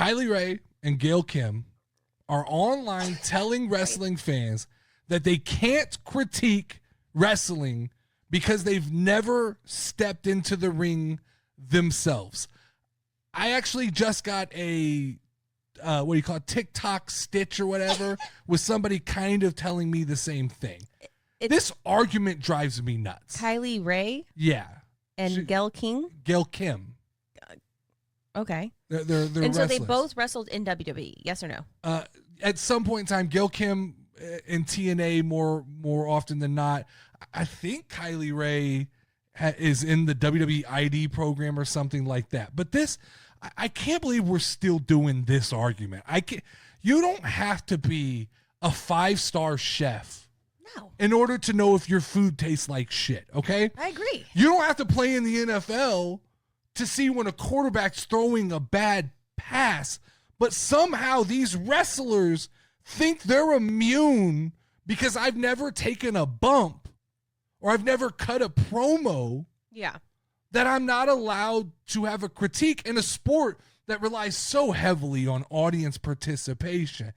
Kylie Ray and Gail Kim are online telling wrestling fans that they can't critique wrestling because they've never stepped into the ring themselves. I actually just got a what do you call it, TikTok stitch or whatever with somebody kind of telling me the same thing. This argument drives me nuts. Kylie Ray? Yeah. And Gail Kim? Gail Kim. Okay. They're and wrestlers. So they both wrestled in WWE, yes or no? At some point in time, Gail Kim in TNA more often than not. I think Kylie Ray is in the WWE ID program or something like that. But this, I can't believe we're still doing this argument. You don't have to be a 5-star chef in order to know if your food tastes like shit, okay? I agree. You don't have to play in the NFL to see when a quarterback's throwing a bad pass, but somehow these wrestlers think they're immune because I've never taken a bump or I've never cut a promo. Yeah. That I'm not allowed to have a critique in a sport that relies so heavily on audience participation.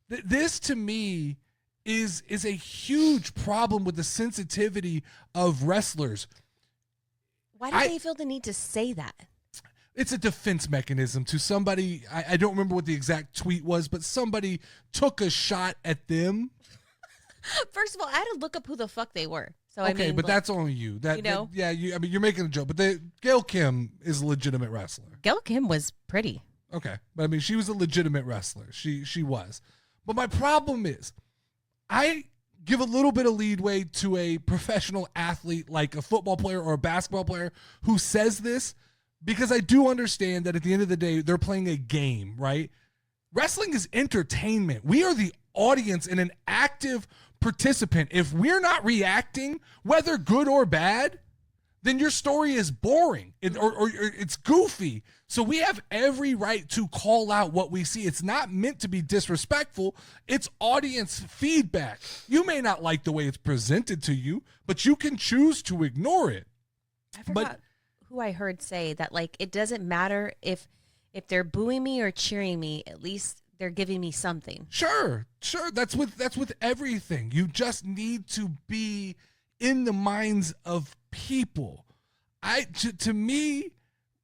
This to me is a huge problem with the sensitivity of wrestlers. Why do they feel the need to say that? It's a defense mechanism to somebody. I don't remember what the exact tweet was, but somebody took a shot at them. First of all, I had to look up who the fuck they were. So okay, I mean, but that's only you. You're making a joke, but Gail Kim is a legitimate wrestler. Gail Kim was pretty. Okay, but I mean, she was a legitimate wrestler. She was. But my problem is, I give a little bit of leadway to a professional athlete like a football player or a basketball player who says this, because I do understand that at the end of the day, they're playing a game, right? Wrestling is entertainment. We are the audience and an active participant. If we're not reacting, whether good or bad, then your story is boring or it's goofy. So we have every right to call out what we see. It's not meant to be disrespectful. It's audience feedback. You may not like the way it's presented to you, but you can choose to ignore it. I forgot who I heard say that, like, it doesn't matter if they're booing me or cheering me, at least they're giving me something. Sure. That's with everything. You just need to be in the minds of people. To me,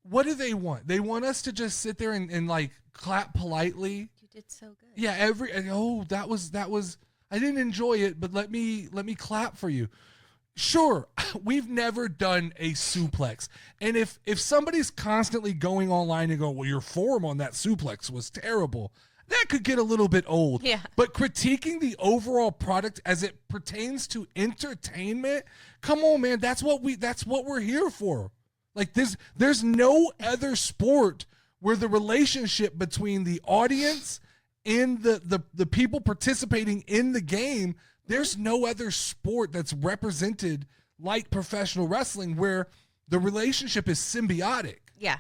what do they want? They want us to just sit there and like clap politely. You did so good. Yeah, that was I didn't enjoy it, but let me clap for you. Sure, we've never done a suplex. And if somebody's constantly going online and going, well, your form on that suplex was terrible, that could get a little bit old. Yeah. But critiquing the overall product as it pertains to entertainment, come on, man, that's what we're here for. Like there's no other sport where the relationship between the audience and the people participating in the game, there's no other sport that's represented like professional wrestling where the relationship is symbiotic. Yeah.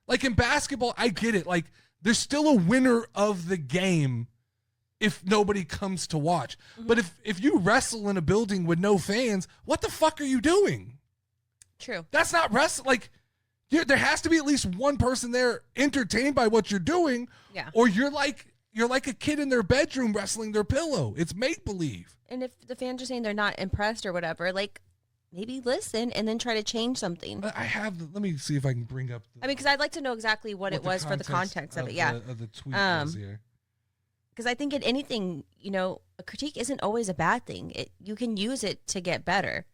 Like in basketball, I get it. Like there's still a winner of the game if nobody comes to watch. Mm-hmm. But if you wrestle in a building with no fans, what the fuck are you doing? True. That's not wrestling. Like there has to be at least one person there entertained by what you're doing. Yeah. Or you're like a kid in their bedroom wrestling their pillow. It's make-believe. And if the fans are saying they're not impressed or whatever, like, maybe listen and then try to change something. Let me see if I can bring up. Because I'd like to know exactly what it was for the context of it. Yeah. Of the tweet was here. Because I think in anything, a critique isn't always a bad thing. You can use it to get better.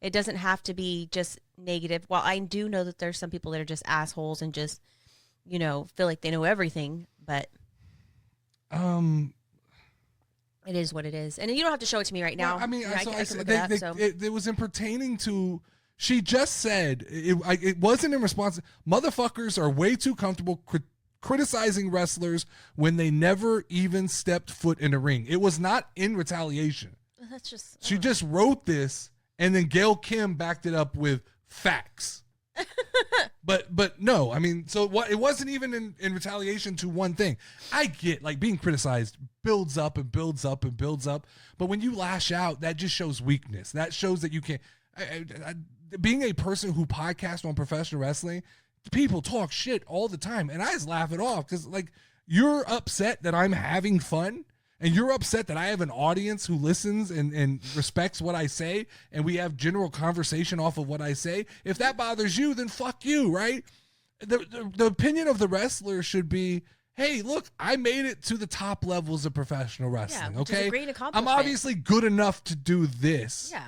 It doesn't have to be just negative. While I do know that there's some people that are just assholes and just, feel like they know everything, but it is what it is. And you don't have to show it to me right now. Well, I mean, I can look it up. It was in pertaining to, she just said, it wasn't in response, motherfuckers are way too comfortable criticizing wrestlers when they never even stepped foot in a ring. It was not in retaliation. That's just... She just wrote this, and then Gail Kim backed it up with facts. But no, I mean, so it wasn't even in retaliation to one thing. I get, like, being criticized builds up and builds up and builds up, but when you lash out, that just shows weakness. That shows that you can't. Being a person who podcasts on professional wrestling, people talk shit all the time, and I just laugh it off because, like, you're upset that I'm having fun, and you're upset that I have an audience who listens and respects what I say, and we have general conversation off of what I say. If that bothers you, then fuck you, right? The opinion of the wrestler should be, hey, look, I made it to the top levels of professional wrestling, which is okay? a great accomplishment. I'm obviously good enough to do this. Yeah.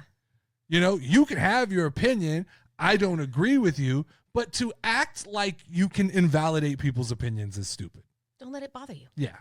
You know, you can have your opinion. I don't agree with you, but to act like you can invalidate people's opinions is stupid. Don't let it bother you. Yeah.